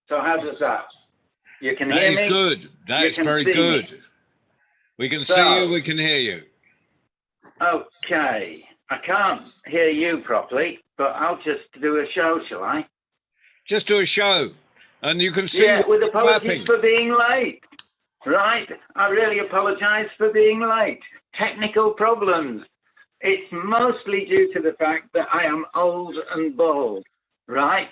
So how does that? You can hear me? That is good. That is very good. We can see you, we can hear you. Okay. I can't hear you properly, but I'll just do a show, shall I? Just do a show. And you can see... Yeah, with apologies for being late. Right? I really apologize for being late. Technical problems. It's mostly due to the fact that I am old and bald, right?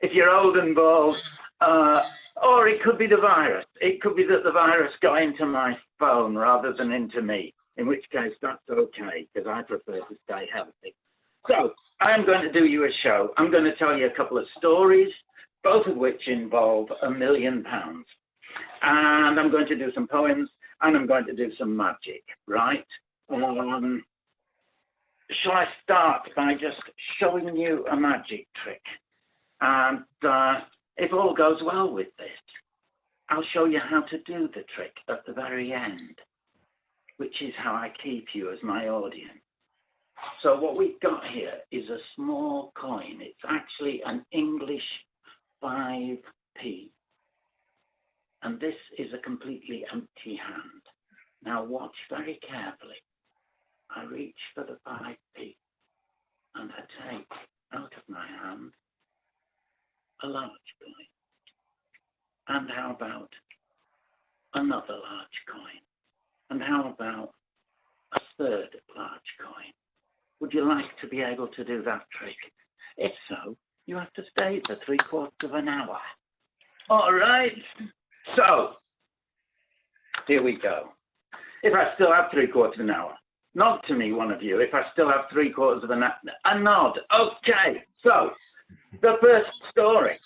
If you're old and bald, or it could be the virus. It could be that the virus got into my phone rather than into me, in which case that's okay, because I prefer to stay healthy. So I'm going to do you a show. I'm going to tell you a couple of stories, both of which involve £1 million. And I'm going to do some poems, and I'm going to do some magic, right? Shall I start by just showing you a magic trick? And if all goes well with this, I'll show you how to do the trick at the very end, which is how I keep you as my audience. So what we've got here is a small coin. It's actually an English 5p. And this is a completely empty hand. Now watch very carefully. I reach for the 5p and I take out of my hand a large coin. And how about another large coin? And how about a third large coin? Would you like to be able to do that trick? If so, you have to stay for 3/4 of an hour. All right. So, here we go. If I still have 3/4 of an hour, nod to me, one of you. If I still have 3/4 of an hour, a nod. Okay. So, the first story.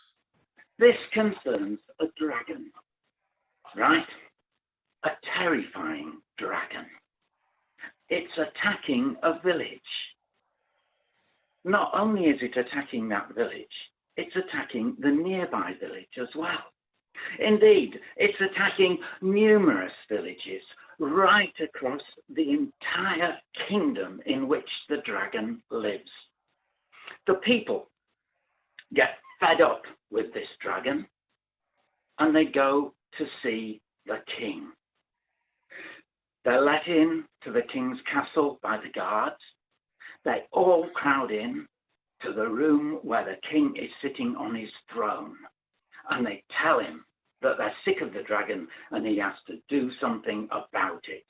This concerns a dragon, right? A terrifying dragon. It's attacking a village. Not only is it attacking that village, it's attacking the nearby village as well. Indeed, it's attacking numerous villages right across the entire kingdom in which the dragon lives. The people get fed up with this dragon and they go to see the king. They're let in to the king's castle by the guards. They all crowd in to the room where the king is sitting on his throne. And they tell him that they're sick of the dragon and he has to do something about it.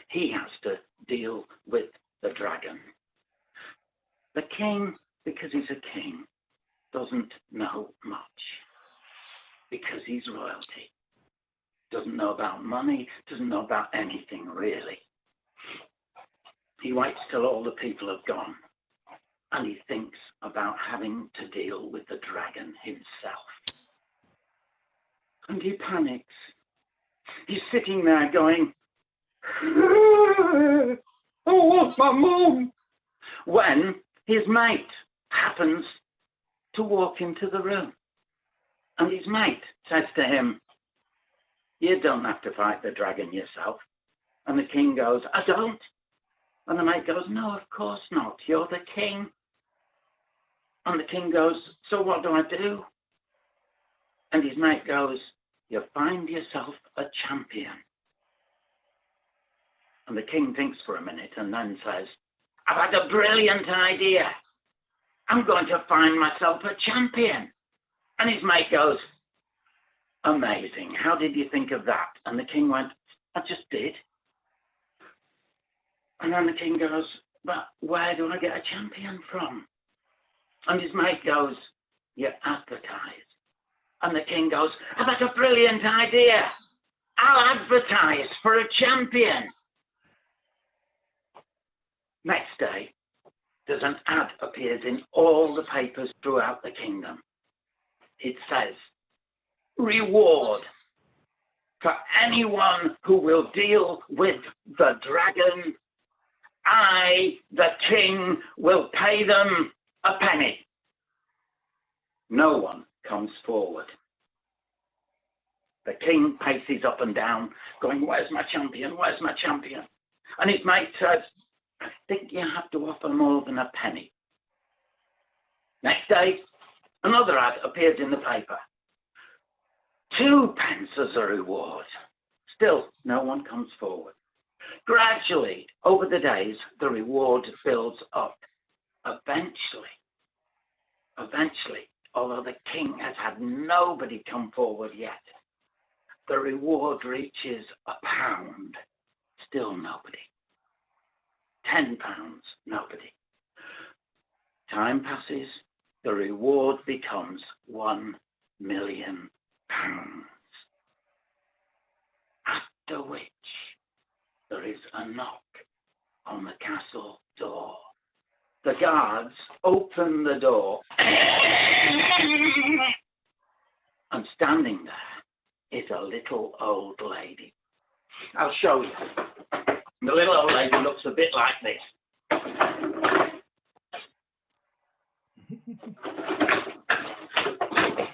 He has to deal with the dragon. The king, because he's a king, doesn't know much. Because he's royalty. Doesn't know about money, doesn't know about anything really. He waits till all the people have gone and he thinks about having to deal with the dragon himself. And he panics. He's sitting there going, "I want my mum," when his mate happens to walk into the room. And his mate says to him, "You don't have to fight the dragon yourself." And the king goes, "I don't." And the mate goes, "No, of course not. You're the king." And the king goes, "So what do I do?" And his mate goes, "You find yourself a champion." And the king thinks for a minute and then says, "I've had a brilliant idea. I'm going to find myself a champion." And his mate goes, "Amazing. How did you think of that?" And the king went, "I just did." And then the king goes, "But where do I get a champion from?" And his mate goes, "You advertise." And the king goes, "I've had a brilliant idea. I'll advertise for a champion." Next day, there's an ad appears in all the papers throughout the kingdom. It says, "Reward for anyone who will deal with the dragon. I, the king, will pay them a penny." No one comes forward. The king paces up and down, going, "Where's my champion? Where's my champion?" And his mate says, "I think you have to offer more than a penny." Next day, Another ad appears in the paper. 2 pence as a reward. Still, no one comes forward. Gradually, over the days, the reward builds up. Eventually, although the king has had nobody come forward yet, the reward reaches £1. Still nobody. £10, nobody. Time passes, the reward becomes £1 million. After which, there is a knock on the castle door. The guards open the door, and standing there is a little old lady. I'll show you. The little old lady looks a bit like this.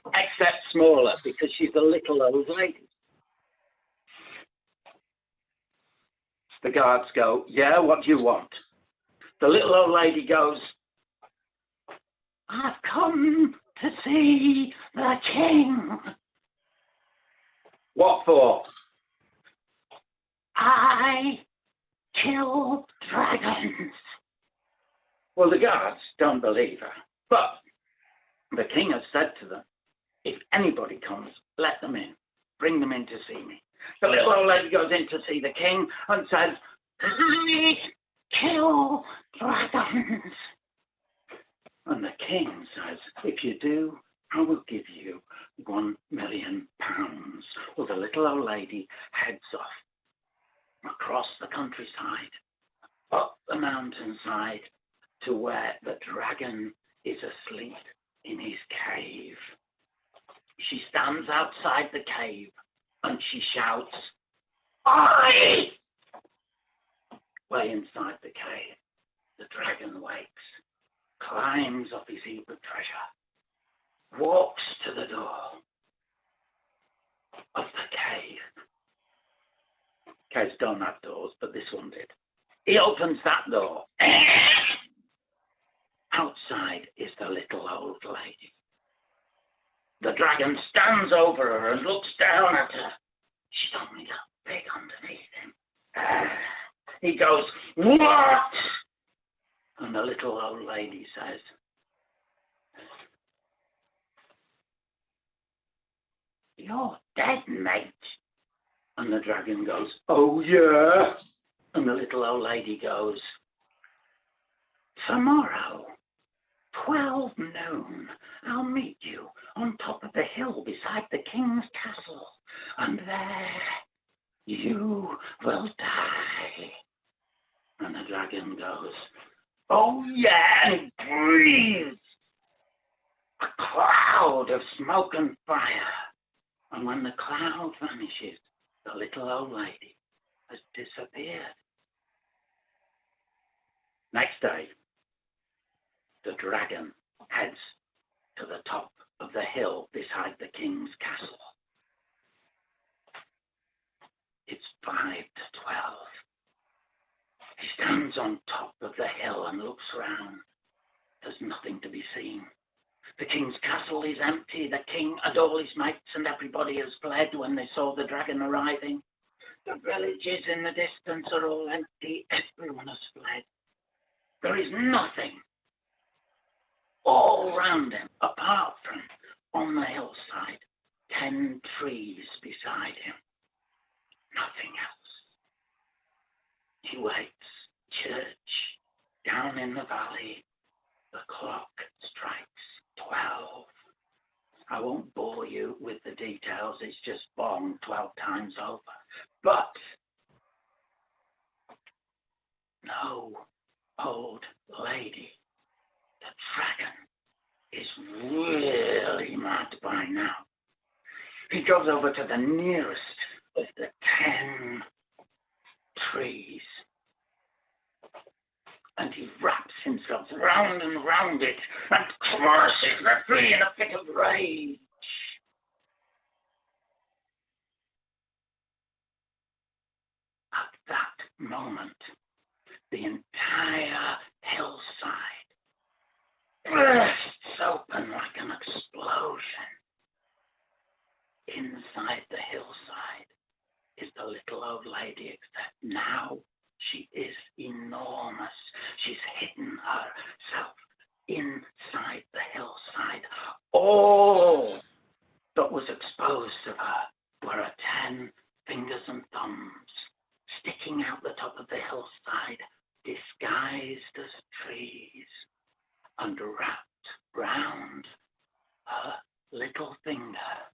Except smaller, because she's a little old lady. The guards go, yeah, what do you want? The little old lady goes, I've come to see the king. What for? I kill dragons. Well, the guards don't believe her, but the king has said to them, if anybody comes, let them in. Bring them in to see me. The little old lady goes in to see the king and says, I kill dragons. And the king says, if you do, I will give you £1 million. Well, the little old lady heads off across the countryside, up the mountainside to where the dragon is asleep in his cave. She stands outside the cave and she shouts, "Oi!" Way inside the cave, the dragon wakes, climbs up his heap of treasure, walks to the door of the cave. Caves don't have doors, but this one did. He opens that door. Outside is the little old lady. The dragon stands over her and looks down at her. She's only got big underneath him. He goes, "What?" And the little old lady says, "You're dead, mate." And the dragon goes, "Oh, yeah." And the little old lady goes, "Tomorrow, 12 noon, I'll meet you on top of the hill beside the king's castle, and there you will die." And the dragon goes, "Oh, yeah," and breathes a cloud of smoke and fire. And when the cloud vanishes, the little old lady has disappeared. Next day, the dragon heads to the top of the hill beside the king's castle. It's 5 to 12. He stands on top of the hill and looks round. There's nothing to be seen. The king's castle is empty. The king and all his mates and everybody has fled when they saw the dragon arriving. The villages in the distance are all empty. Everyone has fled. There is nothing all round him apart from, on the hillside, 10 trees beside him. Nothing else. He waits. Church. Down in the valley, the clock strikes 12. I won't bore you with the details. It's just bong 12 times over. But no old lady. The dragon is really mad by now. He goes over to the nearest of the 10 trees, and he wraps himself round and round it and crushes the tree in a fit of rage. At that moment, the entire hillside bursts open like an explosion. Inside the hillside is the little old lady, except now she is enormous. She's hidden herself inside the hillside. All that was exposed of her were her 10 fingers and thumbs sticking out the top of the hillside, disguised as trees, and wrapped round her little finger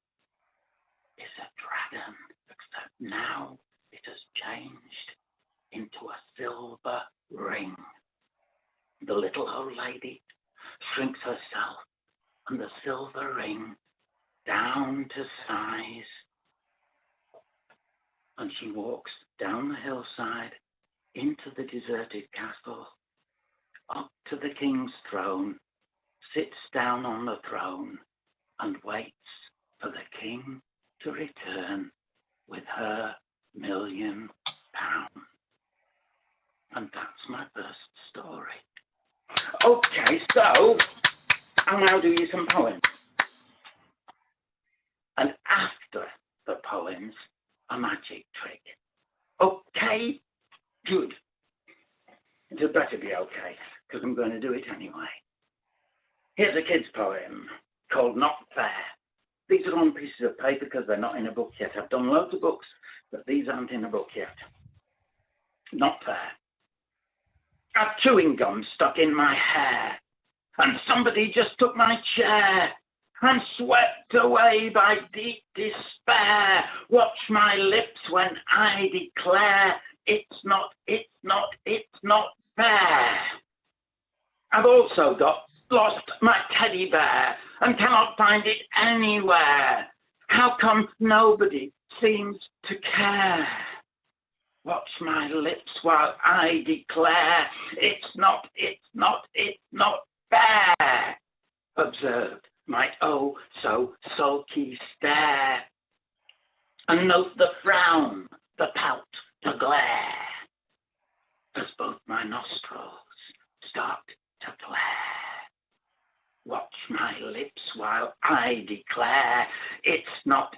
is a dragon, except now it has changed into a silver ring. The little old lady shrinks herself and the silver ring down to size, and she walks down the hillside into the deserted castle, up to the king's throne, sits down on the throne, and waits for the king to return with her £1,000,000. And that's my first story. Okay, so I'll now do you some poems. And after the poems, a magic trick. Okay? Good. It had better be okay, because I'm going to do it anyway. Here's a kid's poem called Not Fair. These are on pieces of paper because they're not in a book yet. I've done loads of books, but these aren't in a book yet. Not fair. I've chewing gum stuck in my hair, and somebody just took my chair. I'm swept away by deep despair. Watch my lips when I declare it's not fair. I've also lost my teddy bear and cannot find it anywhere. How come nobody seems to care? Watch my lips while I declare it's not fair. Observe my oh so sulky stare, and note the frown, the pout, the glare, as both my nostrils start to flare. Watch my lips while I declare it's not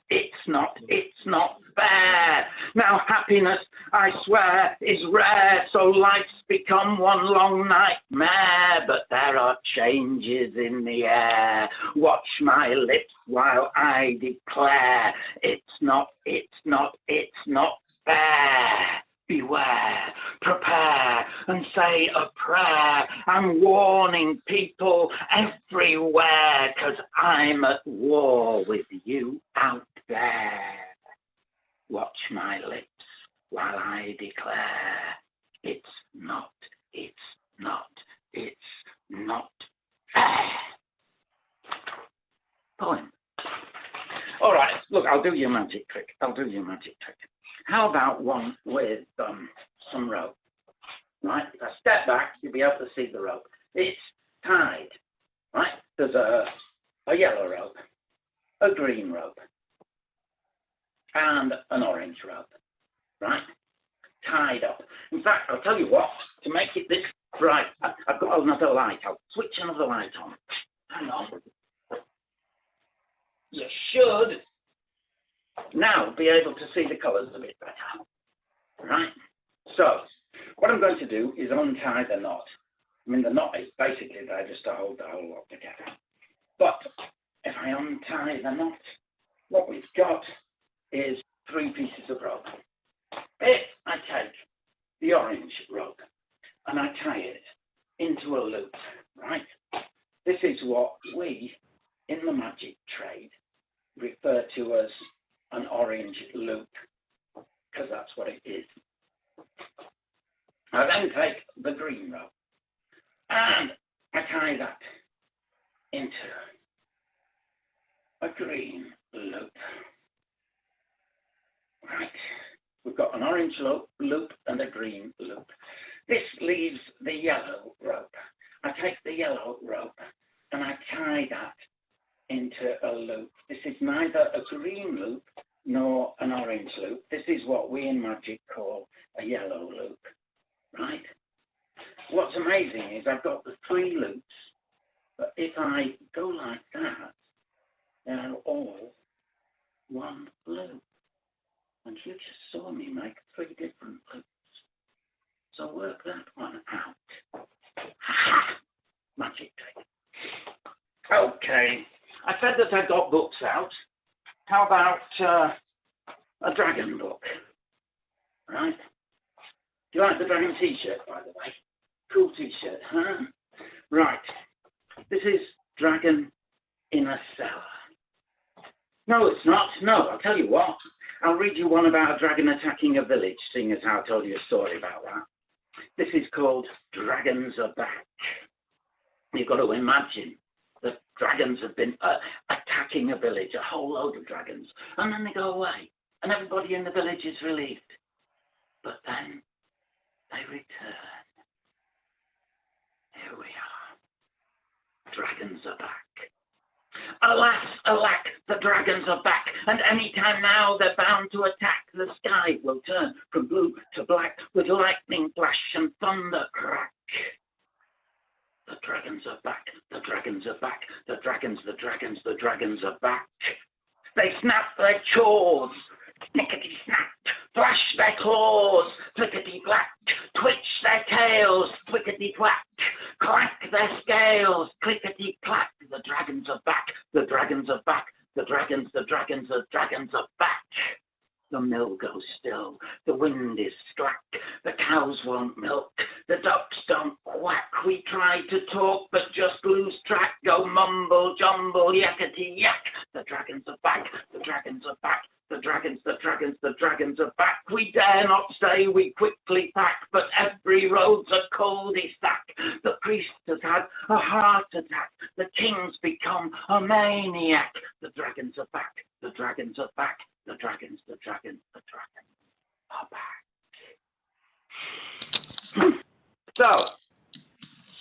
fair. Now happiness, I swear, is rare, so life's become one long nightmare, but there are changes in the air. Watch my lips while I declare it's not fair. Beware, prepare, and say a prayer. I'm warning people everywhere, 'cause I'm at war with you out there. Watch my lips while I declare it's not fair. Poem. All right, look, I'll do you a magic trick. How about one with some rope, right? If I step back, you'll be able to see the rope. It's tied, right? There's a yellow rope, a green rope, and an orange rope, right? Tied up. In fact, I'll tell you what, to make it this bright, I've got another light. I'll switch another light on. Hang on. You should now be able to see the colours a bit better, right? So, what I'm going to do is untie the knot. I mean, the knot is basically there just to hold the whole lot together. But if I untie the knot, what we've got is 3 pieces of rope. If I take the orange rope and I tie it into a loop, right? This is what we, in the magic trade, refer to as an orange loop, because that's what it is. I then take the green rope and I tie that into a green loop. Right, we've got an orange loop and a green loop. This leaves the yellow rope. I take the yellow rope and I tie that into a loop. This is neither a green loop nor an orange loop. This is what we in magic call a yellow loop, right? What's amazing is I've got the 3 loops But if I go like that, they're all one loop. And you just saw me make 3 different loops. So work that one out. Ha! Magic trick. Okay. I said that I got books out. How about a dragon book? Right? Do you like the dragon t-shirt, by the way? Cool t-shirt, huh? Right. This is Dragon in a Cellar. No, it's not. No, I'll tell you what. I'll read you one about a dragon attacking a village, seeing as how I told you a story about that. This is called Dragons Are Back. You've got to imagine that dragons have been attacking a village, a whole load of dragons, and then they go away, and everybody in the village is relieved. But then they return. Here we are. Dragons are back. Alas, alack, the dragons are back, and any time now they're bound to attack. The sky will turn from blue to black with lightning flash and thunder crack. The dragons are back, the dragons are back, the dragons are back. They snap their jaws, snickety-snap, flash their claws, flickety-flack, twitch their tails, twickety-twack, clank their scales, clickety-clack. The dragons are back, the dragons are back, the dragons are back. The mill goes still, the wind is slack, the cows won't milk, the ducks don't quack. We try to talk but just lose track, go mumble jumble, yakety yak. The dragons are back, the dragons are back, the dragons are back. We dare not stay, we quickly pack, but every road's a cul-de-sac. The priest has had a heart attack, the king's become a maniac. The dragons are back, the dragons are back, the dragons are back. So,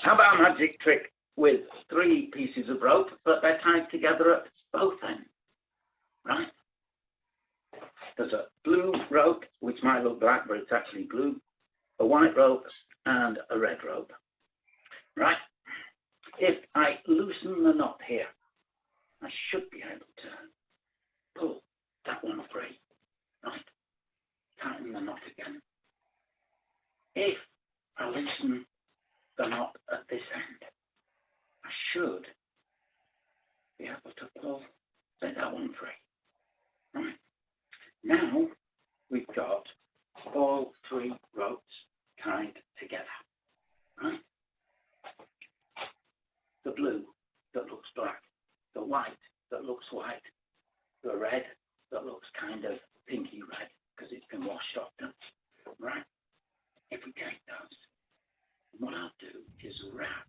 how about a magic trick with 3 pieces of rope, but they're tied together at both ends, right? There's a blue rope, which might look black, but it's actually blue, a white rope, and a red rope, right? If I loosen the knot here, I should be able to pull that one free, right? Tighten the knot again. If I loosen the knot at this end, I should be able to pull that one free, right? Now we've got all 3 ropes tied together, right? The blue that looks black, the white that looks white, the red that looks kind of pinky red because it's been washed often, right? If we take those, what I'll do is wrap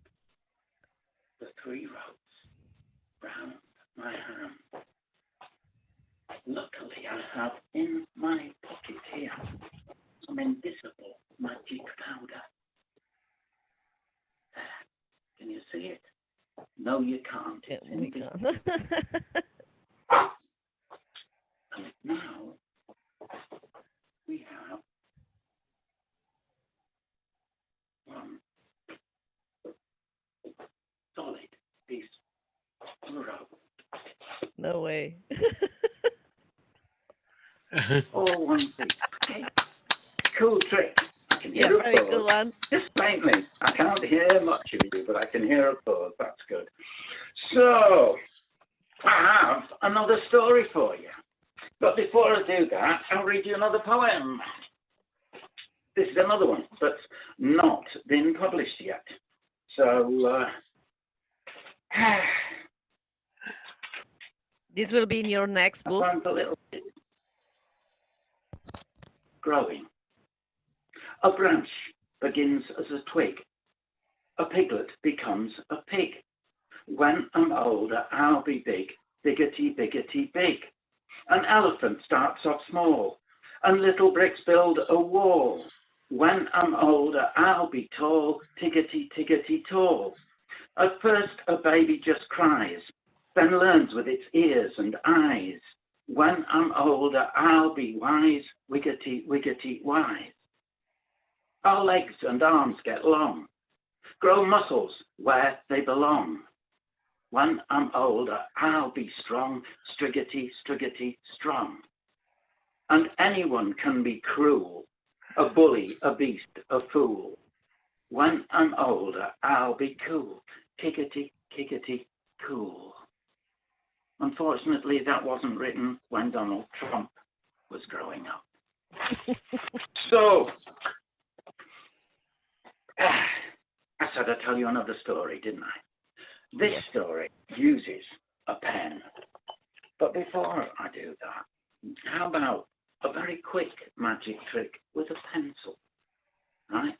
the 3 ropes round my hand. Luckily, I have in my pocket here some invisible magic powder. There. Can you see it? No, you can't. Yeah, we can't. And now we have one solid piece of rope. No way. All one piece. Okay. Cool trick. I can Yeah, hear very applause. good one. Just faintly. I can't hear much of you, but I can hear applause. That's good. So, I have another story for you. But before I do that, I'll read you another poem. This is another one that's not been published yet. So, This will be in your next book. I found a little bit growing. A branch begins as a twig. A piglet becomes a pig. When I'm older, I'll be big, biggity, biggity, big. An elephant starts off small, and little bricks build a wall. When I'm older, I'll be tall, tiggity, tiggity, tall. At first, a baby just cries, then learns with its ears and eyes. When I'm older, I'll be wise, wiggity, wiggity, wise. Our legs and arms get long, grow muscles where they belong. When I'm older, I'll be strong, striggity, striggity, strong. And anyone can be cruel, a bully, a beast, a fool. When I'm older, I'll be cool, kickety, kickety, cool. Unfortunately, that wasn't written when Donald Trump was growing up. So, I said I'd tell you another story, didn't I? This Yes. story uses a pen. But before I do that, how about a very quick magic trick with a pencil, right?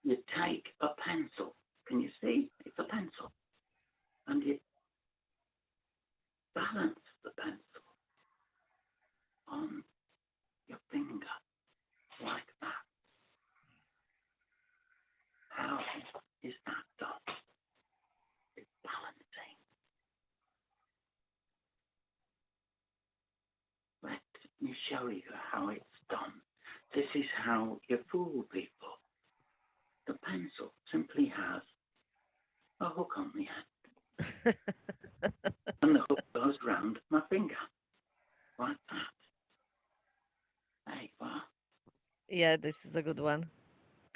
You take a pencil. Can you see? It's a pencil. And you balance the pencil on your finger like that. How is that done? It's balancing. Let me show you how it's done. This is how you fool people. The pencil simply has a hook on the end. And the hook goes round my finger. Like that. There you are. Yeah, this is a good one.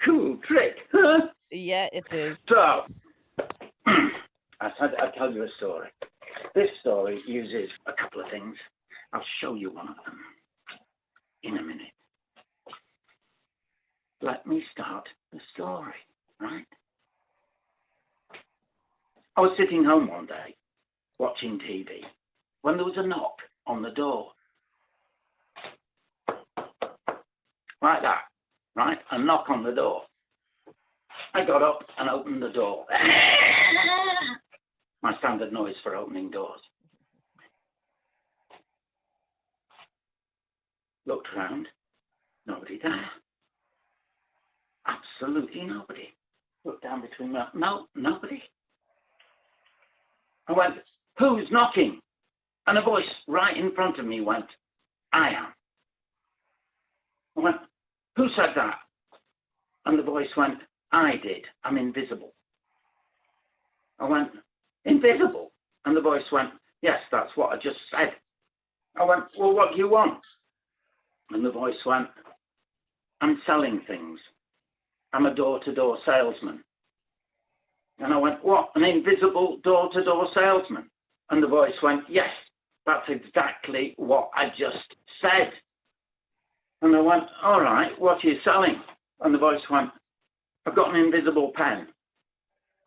Cool trick, huh? Yeah, it is. So, I said I'd tell you a story. This story uses a couple of things. I'll show you one of them in a minute. Let me start the story, right? I was sitting home one day, watching TV, when there was a knock on the door. Like that, right? A knock on the door. I got up and opened the door. My standard noise for opening doors. Looked around. Nobody there. Absolutely nobody. Looked down between my... No, nobody. I went, who's knocking? And a voice right in front of me went, I am. I went, who said that? And the voice went, I did. I'm invisible. I went, invisible? And the voice went, yes, that's what I just said. I went, well, what do you want? And the voice went, I'm selling things. I'm a door-to-door salesman. And I went, what, an invisible door-to-door salesman? And the voice went, yes, that's exactly what I just said. And I went, all right, what are you selling? And the voice went, I've got an invisible pen.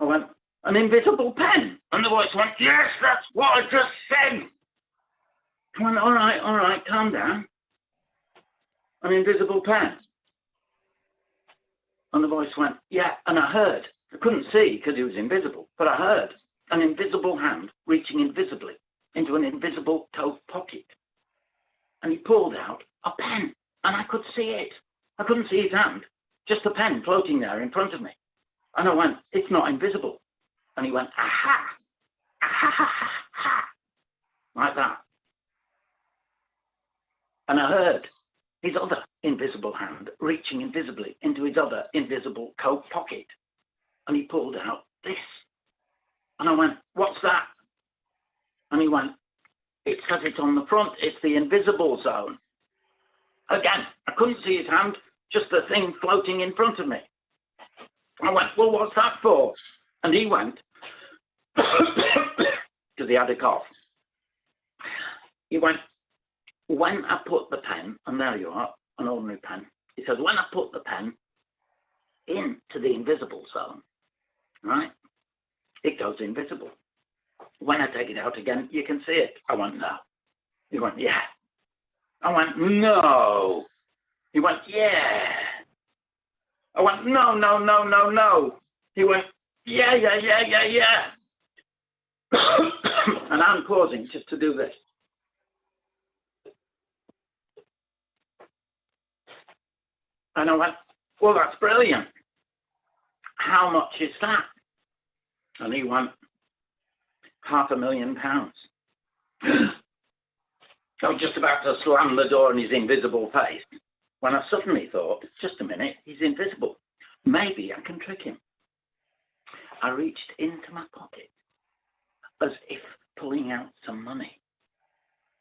I went, an invisible pen? And the voice went, yes, that's what I just said. I went, all right, calm down. An invisible pen. And the voice went, yeah, and I heard. I couldn't see because he was invisible, but I heard an invisible hand reaching invisibly into an invisible coat pocket. And he pulled out a pen, and I could see it. I couldn't see his hand, just a pen floating there in front of me. And I went, it's not invisible. And he went, aha, aha, ha, ha, ha, like that. And I heard his other invisible hand reaching invisibly into his other invisible coat pocket. And he pulled out this. And I went, what's that? And he went, it says it on the front. It's the invisible zone. Again, I couldn't see his hand, just the thing floating in front of me. I went, well, what's that for? And he went, because he had a cough. He went, when I put the pen, and there you are, an ordinary pen. He says, when I put the pen into the invisible zone, right, it goes invisible. When I take it out again, you can see it. I went, no. He went, yeah. I went, no. He went, yeah. I went, no, no, no, no, no. He went, yeah, yeah, yeah, yeah, yeah. And I'm pausing just to do this. And I went, well, that's brilliant. How much is that? And he went, £500,000. I was just about to slam the door in his invisible face when I suddenly thought, just a minute, he's invisible. Maybe I can trick him. I reached into my pocket as if pulling out some money.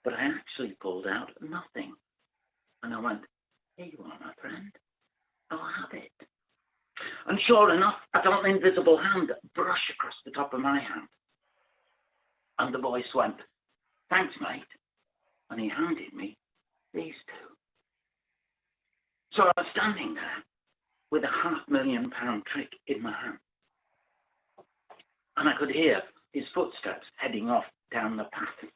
But I actually pulled out nothing. And I went, here you are, my friend. I'll have it. And sure enough, I felt an invisible hand brush across the top of my hand. And the voice went, thanks, mate. And he handed me these two. So I was standing there with a £500,000 trick in my hand. And I could hear his footsteps heading off down the path.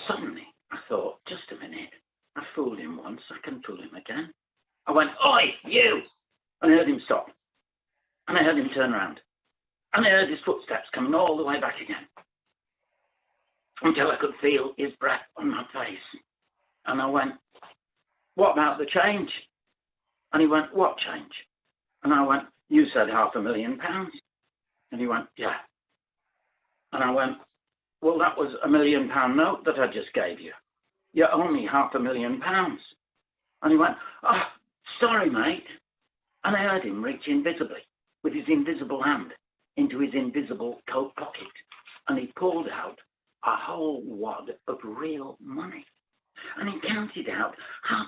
Suddenly, I thought, just a minute. I fooled him once, I can fool him again. I went, oi, you! And I heard him stop. And I heard him turn around. And I heard his footsteps coming all the way back again. Until I could feel his breath on my face. And I went, what about the change? And he went, what change? And I went, you said £500,000. And he went, yeah. And I went, well, that was £1 million note that I just gave you. You owe me £500,000. And he went, oh, sorry, mate. And I heard him reach invisibly with his invisible hand into his invisible coat pocket. And he pulled out a whole wad of real money. And he counted out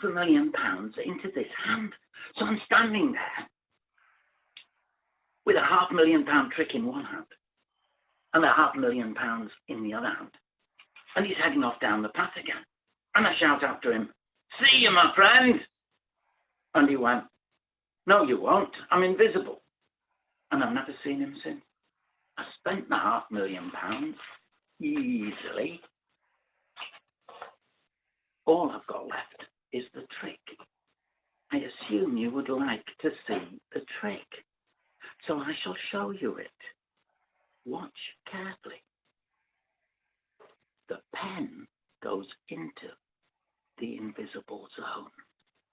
£500,000 into this hand. So I'm standing there with a £500,000 trick in one hand and a £500,000 in the other hand. And he's heading off down the path again. And I shout after him, see you, my friend. And he went, no, you won't. I'm invisible. And I've never seen him since. I spent the £500,000 easily. All I've got left is the trick. I assume you would like to see the trick. So I shall show you it. Watch carefully. The pen goes into the invisible zone.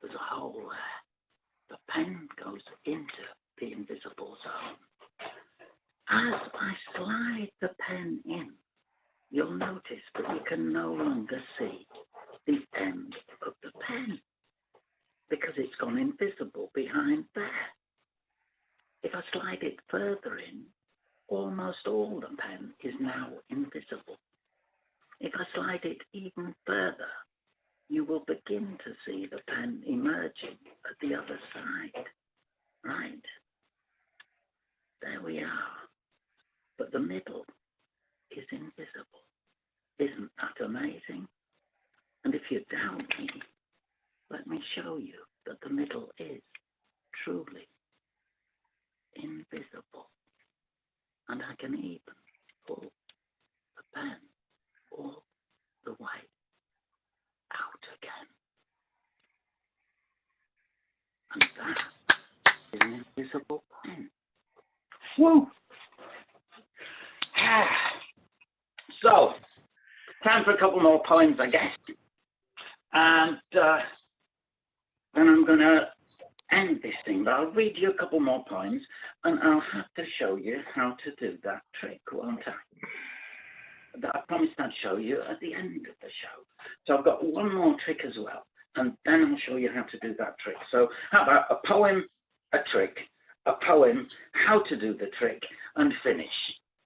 There's a hole there. The pen goes into the invisible zone. As I slide the pen in, you'll notice that you can no longer see the end of the pen because it's gone invisible behind there. If I slide it further in, almost all the pen is now invisible. If I slide it even further, you will begin to see the pen emerging at the other side. Right? There we are. But the middle is invisible. Isn't that amazing? And if you doubt me, let me show you that the middle is truly invisible. And I can even pull the pen all the way out again. And that is an invisible pen. Woo! So, time for a couple more poems, I guess. And then I'm going to end this thing, but I'll read you a couple more poems and I'll have to show you how to do that trick, won't I? That I promised I'd show you at the end of the show. So I've got one more trick as well, and then I'll show you how to do that trick. So how about a poem, a trick, a poem, how to do the trick, and finish.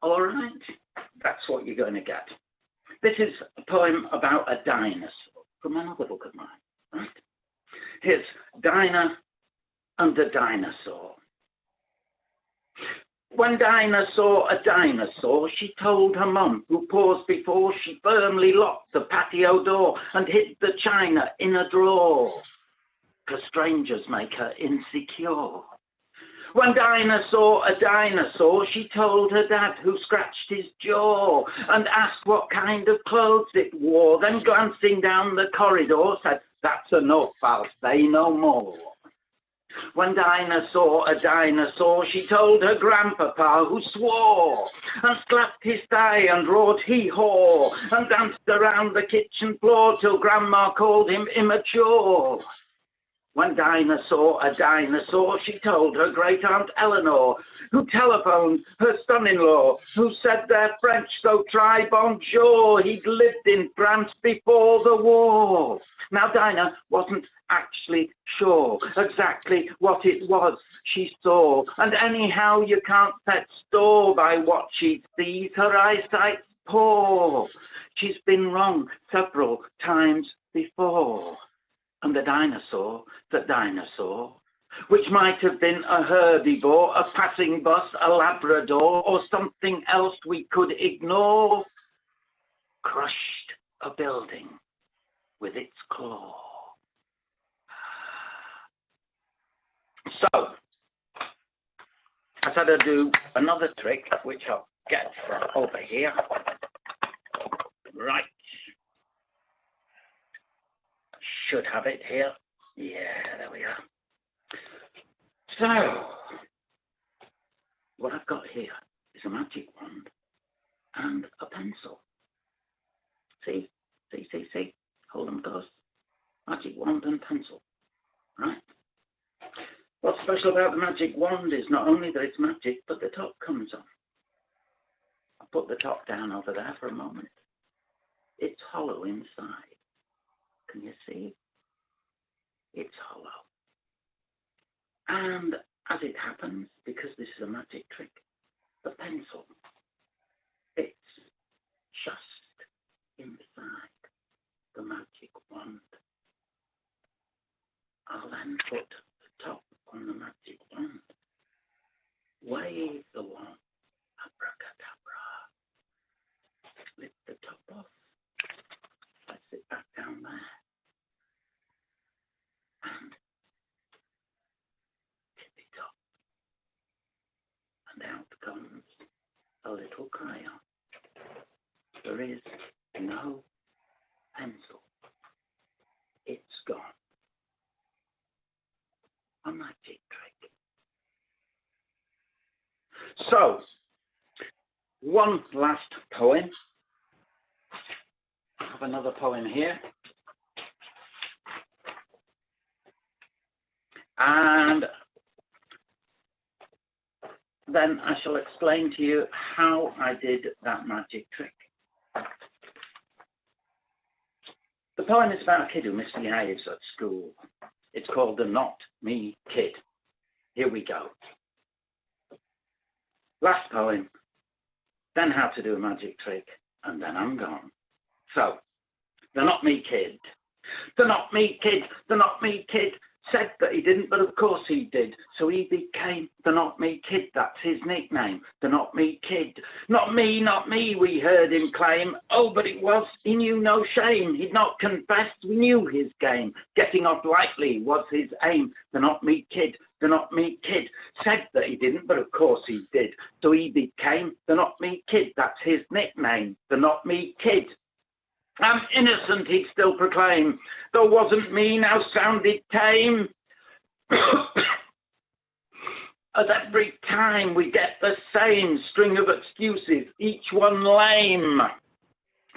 All right? That's what you're going to get. This is a poem about a dinosaur from another book of mine, right? Here's Dinah and the Dinosaur. When Dinah saw a dinosaur, she told her mum, who paused before she firmly locked the patio door and hid the china in a drawer, 'cause strangers make her insecure. When Dinah saw a dinosaur, she told her dad, who scratched his jaw and asked what kind of clothes it wore, then glancing down the corridor said, that's enough, I'll say no more. When Dinah saw a dinosaur, she told her grandpapa, who swore and slapped his thigh and roared hee-haw and danced around the kitchen floor till grandma called him immature. When Dinah saw a dinosaur, she told her great-aunt Eleanor, who telephoned her son-in-law, who said they're French, so try bonjour. He'd lived in France before the war. Now, Dinah wasn't actually sure exactly what it was she saw, and anyhow, you can't set store by what she sees. Her eyesight's poor. She's been wrong several times before. And the dinosaur, which might have been a herbivore, a passing bus, a Labrador, or something else we could ignore, crushed a building with its claw. So, I said I'd do another trick, which I'll get from over here. Right. Should have it here. Yeah, there we are. So, what I've got here is a magic wand and a pencil. See? Hold them close. Magic wand and pencil. Right? What's special about the magic wand is not only that it's magic, but the top comes off. I'll put the top down over there for a moment. It's hollow inside. Can you see? It's hollow. And as it happens, because this is a magic trick, the pencil fits just inside the magic wand. I'll then put the top on the magic wand. Wave the wand. Abracadabra. Lift the top off. Place it back down there. And tip it up. And out comes a little crayon. There is no pencil. It's gone. A magic trick. So, one last poem. I have another poem here. And then I shall explain to you how I did that magic trick. The poem is about a kid who misbehaves at school. It's called The Not Me Kid. Here we go. Last poem, then how to do a magic trick, and then I'm gone. So, the Not Me Kid. The Not Me Kid, the Not Me Kid, said that he didn't, but of course he did. So he became the Not Me Kid. That's his nickname, the Not Me Kid. Not me, we heard him claim. Oh, but it was, he knew no shame. He'd not confessed, we knew his game. Getting off lightly was his aim. The Not Me Kid, the Not Me Kid, said that he didn't, but of course he did. So he became the Not Me Kid. That's his nickname, the Not Me Kid. I'm innocent, he'd still proclaim, though wasn't me now sounded tame. As every time we get the same string of excuses, each one lame.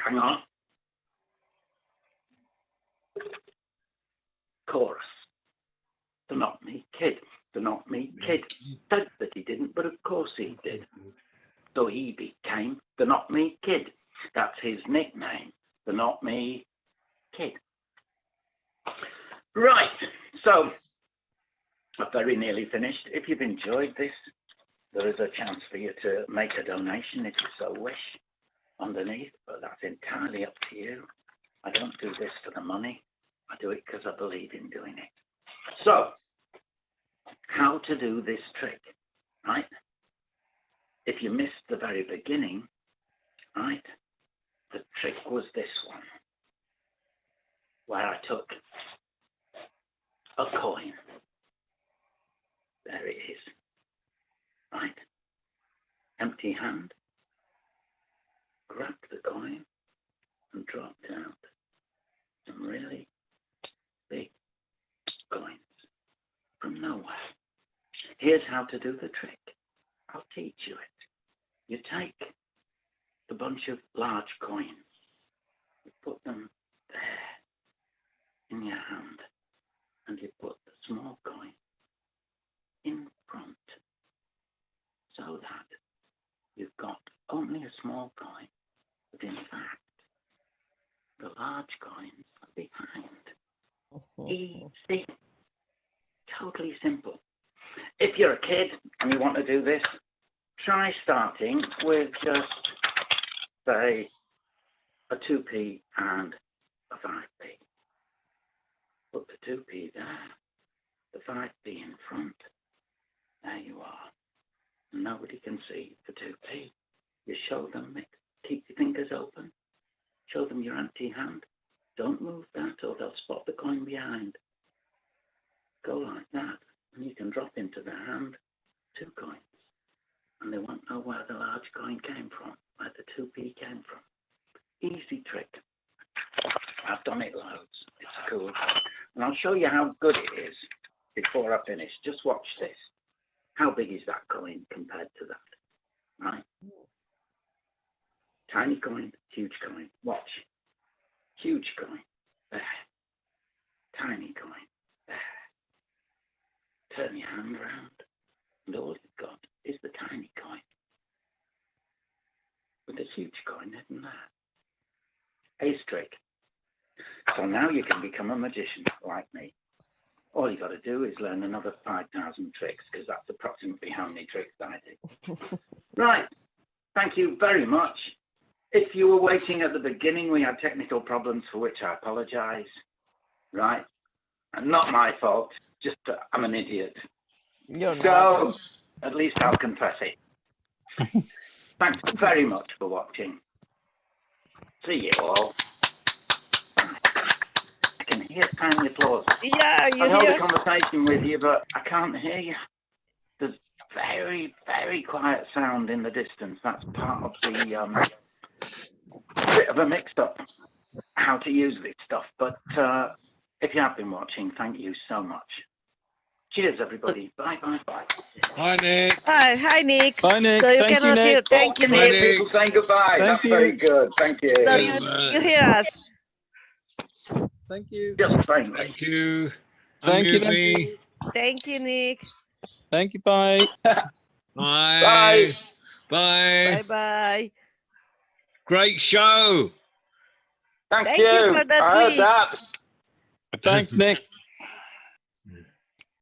Hang on. Chorus. The Not Me Kid, the Not Me Kid, said that he didn't, but of course he did. So he became the Not Me Kid. That's his nickname. The Not Me Kid. Right, so I've very nearly finished. If you've enjoyed this, there is a chance for you to make a donation if you so wish underneath, but that's entirely up to you. I don't do this for the money. I do it because I believe in doing it. So, how to do this trick, right? If you missed the very beginning, right? The trick was this one, where I took a coin. There it is, right? Empty hand, grabbed the coin and dropped out some really big coins from nowhere. Here's how to do the trick. I'll teach you it. You take the bunch of large coins, you put them there in your hand, and you put the The large coins are behind. Easy. Totally simple. If you're a kid and you want to do this, try starting with just, say, a 2p and a 5p. Put the 2p there, the 5p in front. There you are. Nobody can see the 2p. You show them it. Keep your fingers open. Show them your empty hand. Don't move that or they'll spot the coin behind. Go like that and you can drop into their hand 2 coins. And they won't know where the large coin came from, where the 2p came from. Easy trick. I've done it loads. It's cool. And I'll show you how good it is before I finish. Just watch this. How big is that coin compared to that? Right? Tiny coin, huge coin. Watch. Huge coin. There. Tiny coin. There. Turn your hand around. And all you've got is the tiny coin. With a huge coin hidden there. Ace trick. So now you can become a magician like me. All you got to do is learn another 5,000 tricks, because that's approximately how many tricks I do. Right. Thank you very much. If you were waiting at the beginning, we had technical problems for which I apologize. Right? And not my fault. Just I'm an idiot. You're So not. at least I'll confess it. Thanks very much for watching. See you all. I can hear tiny applause. Yeah, you I held a hear? conversation with you, but I can't hear you. There's very, very quiet sound in the distance. That's part of the bit of a mix-up how to use this stuff. But if you have been watching, thank you so much. Cheers, everybody. Bye, bye, bye. Hi, Nick. Hi, Nick. Bye, Nick. So you Thank you, cannot hear. Nick. Thank you, Bye, Nick. Nick. People saying goodbye. Thank That's you. very good. Thank you. So Good you hear us. Thank you. Just friendly. Thank you. Thank you. Unmute me. Thank you, Nick. Thank you. Bye. Bye. Bye. Bye. Bye. Great show. Thank Thank you for the I heard tweet. that. Thanks, Nick.